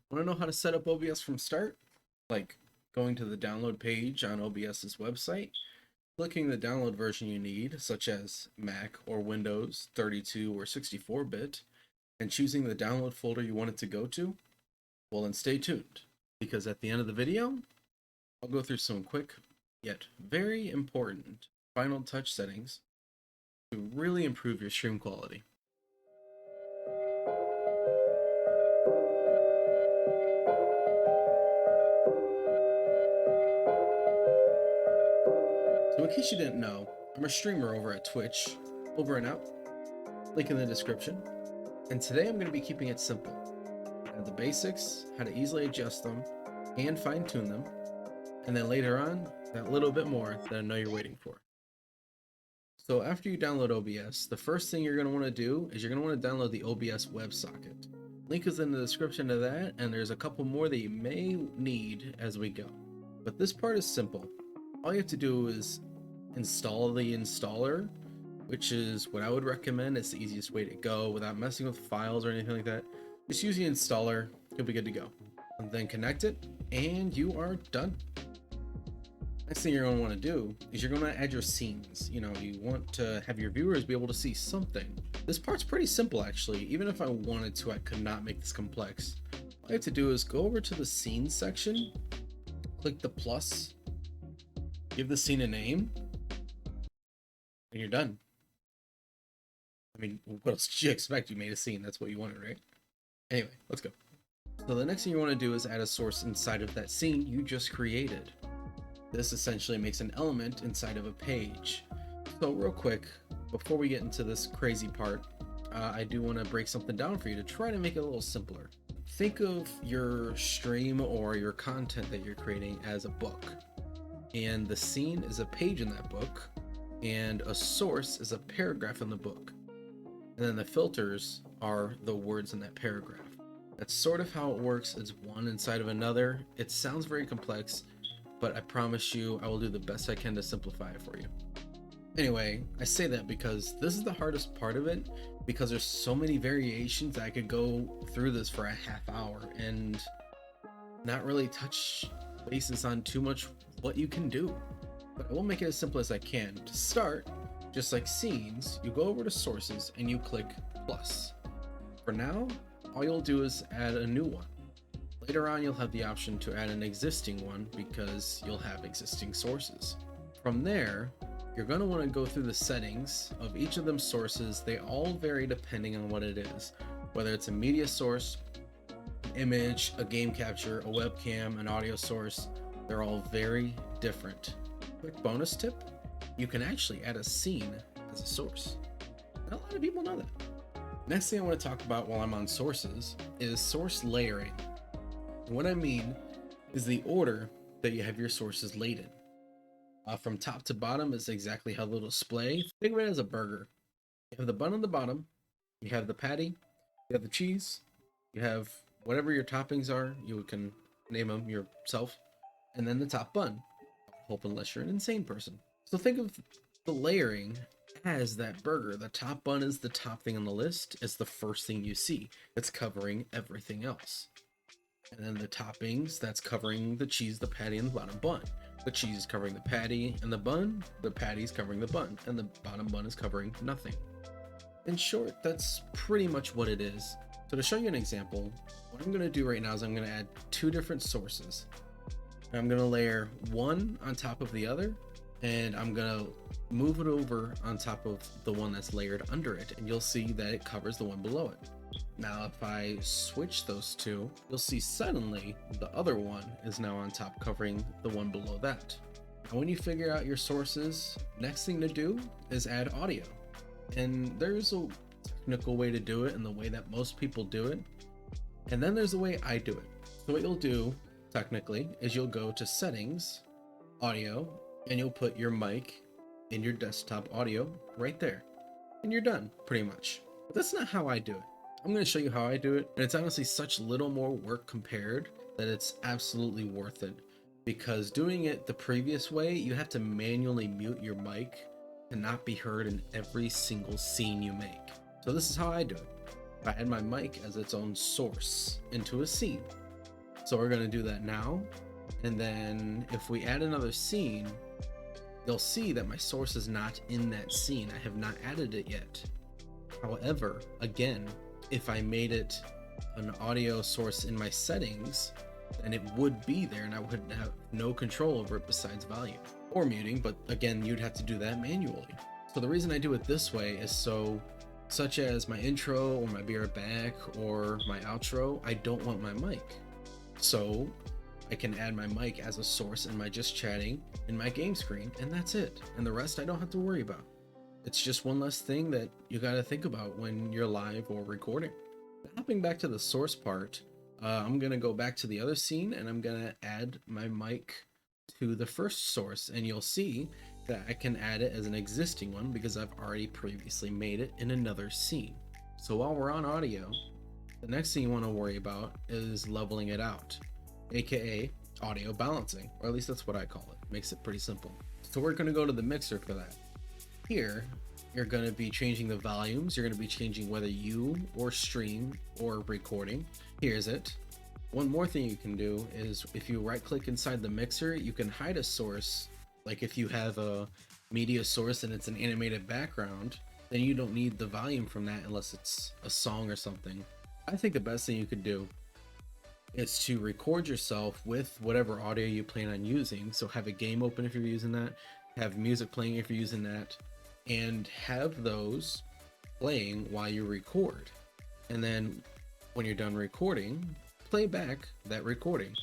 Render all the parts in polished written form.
Want to know how to set up OBS from start? Like going to the download page on OBS's website, clicking the download version you need, such as Mac or Windows 32 or 64-bit, and choosing the download folder you want it to go to? Well, then stay tuned, because at the end of the video, I'll go through some quick, yet very important, final touch settings to really improve your stream quality. So in case you didn't know, I'm a streamer over at Twitch, over and out, link in the description, and today I'm going to be keeping it simple. The basics, how to easily adjust them, and fine-tune them, and then later on, that little bit more that I know you're waiting for. So after you download OBS, the first thing you're going to want to do is you're going to want to download the OBS Websocket. Link is in the description of that, and there's a couple more that you may need as we go. But this part is simple. All you have to do is install the installer, which is what I would recommend. It's the easiest way to go without messing with files or anything like that. Just use the installer, you'll be good to go. And then connect it, and you are done. Next thing you're going to want to do is you're going to add your scenes. You know, you want to have your viewers be able to see something. This part's pretty simple, actually. Even if I wanted to, I could not make this complex. All I have to do is go over to the scenes section, click the plus, give the scene a name, and you're done. I mean, what else did you expect? You made a scene. That's what you wanted, right? Anyway, let's go. So the next thing you want to do is add a source inside of that scene you just created. This essentially makes an element inside of a page. So real quick, before we get into this crazy part, I do want to break something down for you to try to make it a little simpler. Think of your stream or your content that you're creating as a book. And the scene is a page in that book, and a source is a paragraph in the book. And then the filters are the words in that paragraph. That's sort of how it works. It's one inside of another. It sounds very complex, but I promise you I will do the best I can to simplify it for you. Anyway, I say that because this is the hardest part of it, because there's so many variations. I could go through this for a half hour and not really touch bases on too much what you can do. But I will make it as simple as I can. To start, just like scenes, you go over to sources and you click plus. For now, all you'll do is add a new one. Later on, you'll have the option to add an existing one because you'll have existing sources. From there, you're going to want to go through the settings of each of them sources. They all vary depending on what it is, whether it's a media source, an image, a game capture, a webcam, an audio source. They're all very different. Quick bonus tip, you can actually add a scene as a source. Not a lot of people know that. Next thing I want to talk about while I'm on sources is source layering. And what I mean is the order that you have your sources laid in. From top to bottom is exactly how they'll display. Think of it as a burger. You have the bun on the bottom, you have the patty, you have the cheese, you have whatever your toppings are, you can name them yourself, and then the top bun. Hope unless you're an insane person. So think of the layering as that burger. The top bun is the top thing on the list. It's the first thing you see. It's covering everything else. And then the toppings, that's covering the cheese, the patty, and the bottom bun. The cheese is covering the patty and the bun. The patty is covering the bun. And the bottom bun is covering nothing. In short, that's pretty much what it is. So to show you an example, what I'm going to do right now is I'm going to add two different sources. I'm going to layer one on top of the other, and I'm going to move it over on top of the one that's layered under it, and you'll see that it covers the one below it. Now if I switch those two, you'll see suddenly the other one is now on top covering the one below that. Now when you figure out your sources, next thing to do is add audio. And there's a technical way to do it and the way that most people do it. And then there's the way I do it. So what you'll do technically is you'll go to settings, audio, and you'll put your mic in your desktop audio right there. And you're done pretty much. But that's not how I do it. I'm going to show you how I do it, and it's honestly such little more work compared that it's absolutely worth it, because doing it the previous way, you have to manually mute your mic to not be heard in every single scene you make. So this is how I do it. I add my mic as its own source into a scene. So we're going to do that now. And then if we add another scene, you'll see that my source is not in that scene. I have not added it yet. However, again, if I made it an audio source in my settings, then it would be there and I would have no control over it besides volume or muting. But again, you'd have to do that manually. So the reason I do it this way is so, such as my intro or my Be Right Back or my outro, I don't want my mic. So I can add my mic as a source in my just chatting in my game screen, and that's it. And the rest I don't have to worry about. It's just one less thing that you got to think about when you're live or recording. Hopping back to the source part, I'm going to go back to the other scene and I'm going to add my mic to the first source, and you'll see that I can add it as an existing one because I've already previously made it in another scene. So while we're on audio, the next thing you want to worry about is leveling it out, aka audio balancing, or at least that's what I call it. Makes it pretty simple. So we're going to go to the mixer for that. Here, you're going to be changing the volumes. You're going to be changing whether you or stream or recording. Here's it. One more thing you can do is if you right click inside the mixer, you can hide a source. Like if you have a media source and it's an animated background, then you don't need the volume from that unless it's a song or something. I think the best thing you could do is to record yourself with whatever audio you plan on using. So have a game open if you're using that, have music playing if you're using that, and have those playing while you record. And then when you're done recording, play back that recording,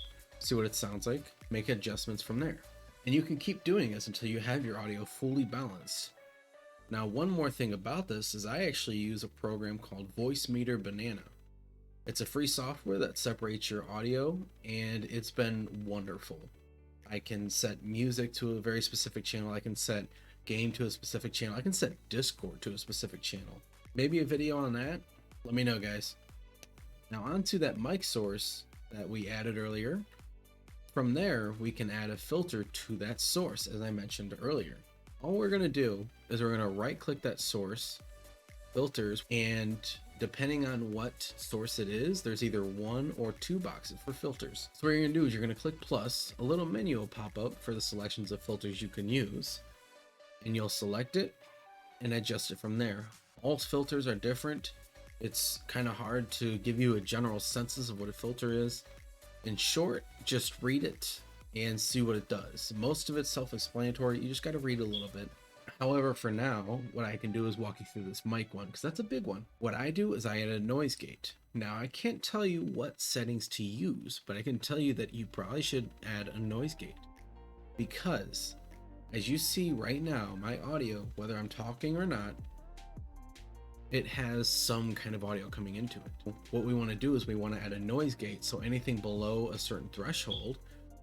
see what it sounds like, make adjustments from there. And you can keep doing this until you have your audio fully balanced. Now, one more thing about this is I actually use a program called Voicemeeter Banana. It's a free software that separates your audio, and it's been wonderful. I can set music to a very specific channel. I can set game to a specific channel. I can set Discord to a specific channel. Maybe a video on that? Let me know, guys. Now onto that mic source that we added earlier. From there, we can add a filter to that source, as I mentioned earlier. All we're going to do is we're going to right click that source, filters, and depending on what source it is, there's either 1 or 2 boxes for filters. So what you're going to do is you're going to click plus, a little menu will pop up for the selections of filters you can use, and you'll select it and adjust it from there. All filters are different. It's kind of hard to give you a general census of what a filter is. In short, just read it and see what it does. Most of it's self-explanatory. You just got to read a little bit. However, for now, what I can do is walk you through this mic one, because that's a big one. What I do is I add a noise gate. Now, I can't tell you what settings to use, but I can tell you that you probably should add a noise gate, because as you see right now, my audio, whether I'm talking or not, it has some kind of audio coming into it. What we want to do is we want to add a noise gate, so anything below a certain threshold,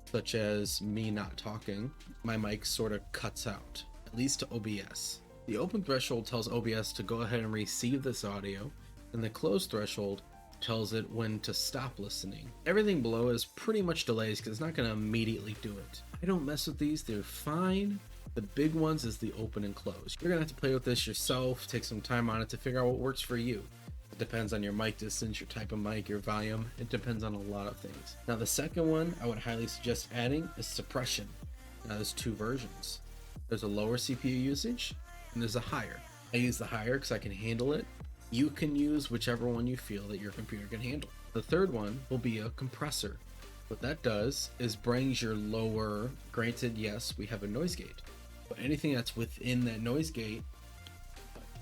such as me not talking, my mic sort of cuts out, at least to OBS. The open threshold tells OBS to go ahead and receive this audio, and the closed threshold tells it when to stop listening. Everything below is pretty much delays because it's not going to immediately do it. I don't mess with these, they're fine. The big ones is the open and close. You're gonna have to play with this yourself, take some time on it to figure out what works for you. It depends on your mic distance, your type of mic, your volume. It depends on a lot of things. Now the second one I would highly suggest adding is suppression. Now there's 2 versions. There's a lower CPU usage and there's a higher. I use the higher because I can handle it. You can use whichever one you feel that your computer can handle. The third one will be a compressor. What that does is brings your lower, granted yes, we have a noise gate, but anything that's within that noise gate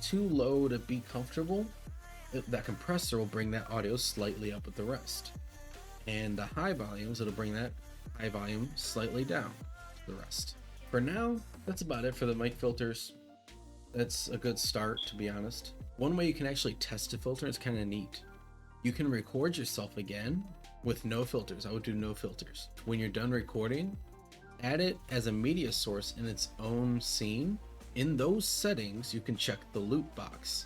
too low to be comfortable, that compressor will bring that audio slightly up with the rest. And the high volumes, it'll bring that high volume slightly down to the rest. For now, that's about it for the mic filters. That's a good start, to be honest. One way you can actually test a filter is kind of neat. You can record yourself again with no filters. I would do no filters. When you're done recording, add it as a media source in its own scene. In those settings, you can check the loop box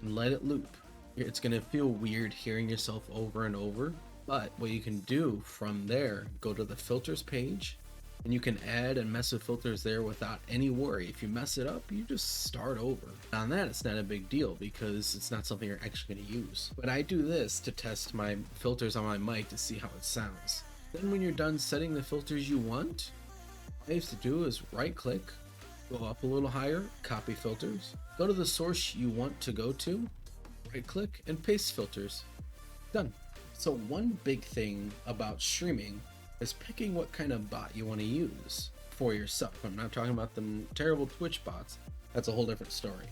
and let it loop. It's going to feel weird hearing yourself over and over, but what you can do from there, go to the filters page, and you can add and mess with filters there without any worry. If you mess it up, you just start over. On that, it's not a big deal because it's not something you're actually going to use. But I do this to test my filters on my mic to see how it sounds. Then when you're done setting the filters you want, all you have to do is right click, go up a little higher, copy filters, go to the source you want to go to, right click and paste filters. Done. So one big thing about streaming is picking what kind of bot you want to use for yourself. I'm not talking about the terrible Twitch bots. That's a whole different story.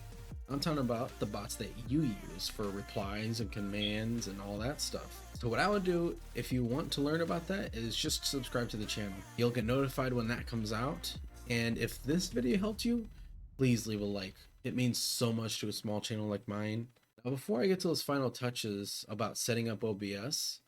I'm talking about the bots that you use for replies and commands and all that stuff. So what I would do if you want to learn about that is just subscribe to the channel. You'll get notified when that comes out. And if this video helped you, please leave a like. It means so much to a small channel like mine. Now, before I get to those final touches about setting up OBS,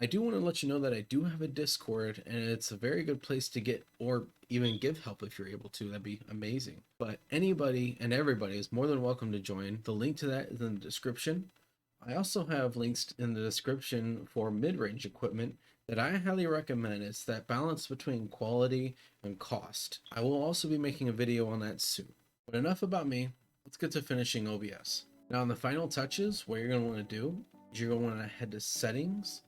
I do want to let you know that I do have a Discord, and it's a very good place to get or even give help if you're able to. That'd be amazing. But anybody and everybody is more than welcome to join. The link to that is in the description. I also have links in the description for mid-range equipment that I highly recommend. It's that balance between quality and cost. I will also be making a video on that soon. But enough about me. Let's get to finishing OBS. Now, in the final touches, what you're going to want to do is you're going to want to head to settings,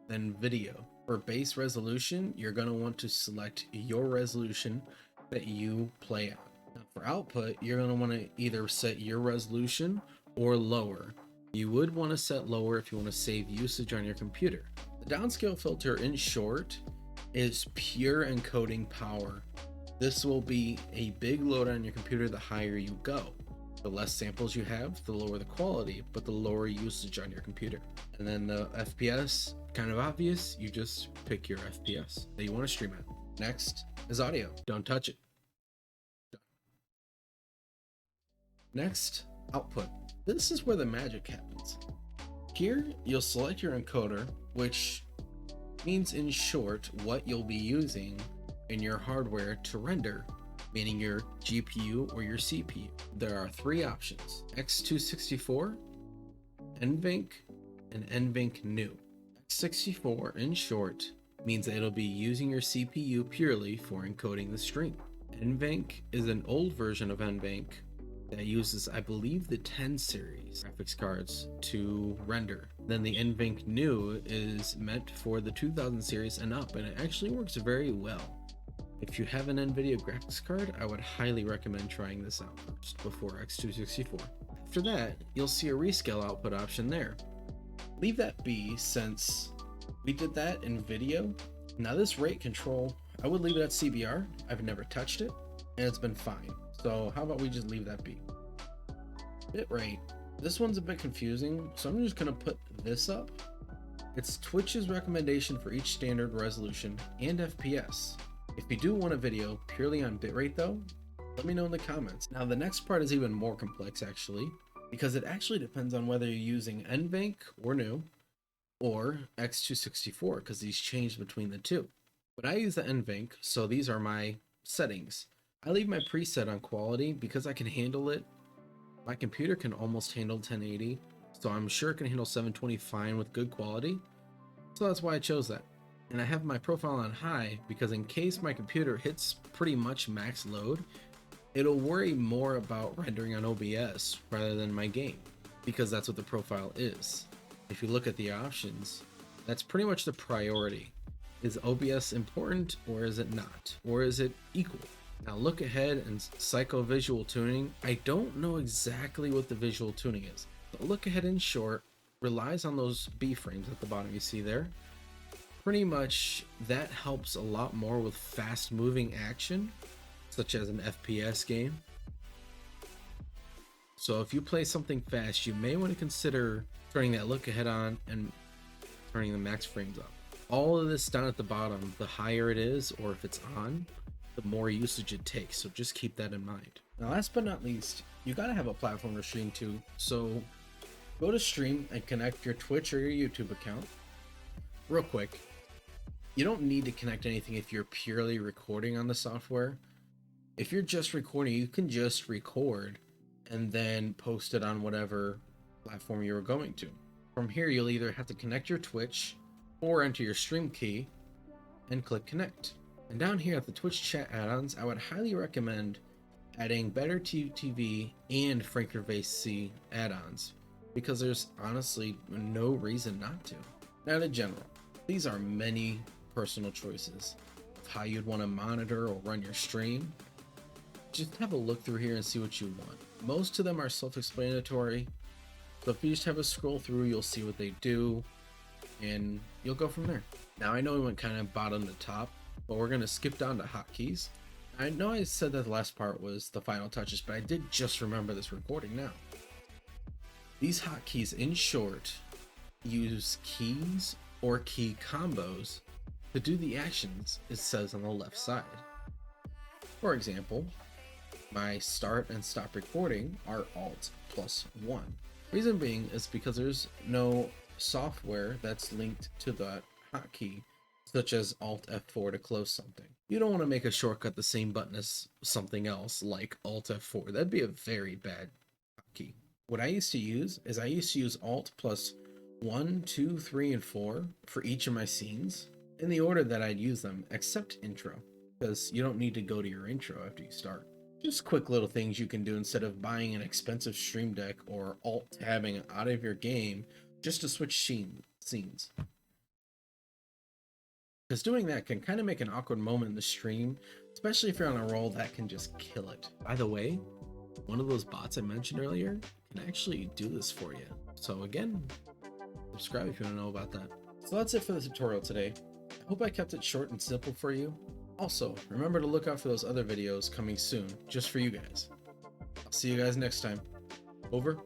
then video. For base resolution, you're going to want to select your resolution that you play on. Now, for output, you're going to want to either set your resolution or lower. You would want to set lower if you want to save usage on your computer. The downscale filter, in short, is pure encoding power. This will be a big load on your computer the higher you go. The less samples you have, the lower the quality, but the lower usage on your computer. And then the FPS, kind of obvious, you just pick your FPS that you want to stream at. Next is audio. Don't touch it. Next, output. This is where the magic happens. Here, you'll select your encoder, which means in short what you'll be using in your hardware to render, meaning your GPU or your CPU. There are three options: X264, NVENC, and NVENC New. X64, in short, means that it'll be using your CPU purely for encoding the stream. NVENC is an old version of NVENC that uses, I believe, the 10 series graphics cards to render. Then the NVENC New is meant for the 2000 series and up, and it actually works very well. If you have an NVIDIA graphics card, I would highly recommend trying this out first before X264. After that, you'll see a rescale output option there. Leave that be, since we did that in video. Now this rate control, I would leave it at CBR. I've never touched it, and it's been fine. So how about we just leave that be? Bitrate. This one's a bit confusing, so I'm just gonna put this up. It's Twitch's recommendation for each standard resolution and FPS. If you do want a video purely on bitrate though, let me know in the comments. Now the next part is even more complex actually, because it actually depends on whether you're using NVENC or New, or X264, because these change between the two. But I use the NVENC, so these are my settings. I leave my preset on quality because I can handle it. My computer can almost handle 1080, so I'm sure it can handle 720 fine with good quality. So that's why I chose that. And I have my profile on high because in case my computer hits pretty much max load, it'll worry more about rendering on OBS rather than my game, because that's what the profile is. If you look at the options, that's pretty much the priority. Is OBS important or is it not? Or is it equal? Now look ahead and psycho visual tuning. I don't know exactly what the visual tuning is, but look ahead, in short, relies on those B frames at the bottom you see there. Pretty much that helps a lot more with fast moving action, such as an FPS game. So if you play something fast, you may want to consider turning that look ahead on and turning the max frames up. All of this down at the bottom, the higher it is, or if it's on, the more usage it takes, so just keep that in mind. Now last but not least, you gotta have a platform to stream to, so go to stream and connect your Twitch or your YouTube account. Real quick, you don't need to connect anything if you're purely recording on the software. If you're just recording, you can just record and then post it on whatever platform you're going to. From here, you'll either have to connect your Twitch or enter your stream key and click connect. And down here at the Twitch chat add-ons, I would highly recommend adding Better TV and FrankerVC add-ons, because there's honestly no reason not to. Now to general. These are many personal choices of how you'd want to monitor or run your stream. Just have a look through here and see what you want. Most of them are self-explanatory, so if you just have a scroll through, you'll see what they do and you'll go from there. Now I know we went kind of bottom to top, but we're going to skip down to hotkeys. I know I said that the last part was the final touches, but I did just remember this recording now. These hotkeys, in short, use keys or key combos to do the actions it says on the left side. For example, my start and stop recording are Alt +1. Reason being is because there's no software that's linked to that hotkey, such as Alt F4 to close something. You don't want to make a shortcut the same button as something else like Alt F4. That'd be a very bad hotkey. What I used to use is Alt +1, 2, 3, and 4 for each of my scenes in the order that I'd use them, except intro, because you don't need to go to your intro after you start. Just quick little things you can do instead of buying an expensive stream deck or alt tabbing out of your game just to switch scenes. Because doing that can kind of make an awkward moment in the stream, especially if you're on a roll that can just kill it. By the way, one of those bots I mentioned earlier can actually do this for you. So again, subscribe if you want to know about that. So that's it for the tutorial today. I hope I kept it short and simple for you. Also, remember to look out for those other videos coming soon, just for you guys. I'll see you guys next time. Over.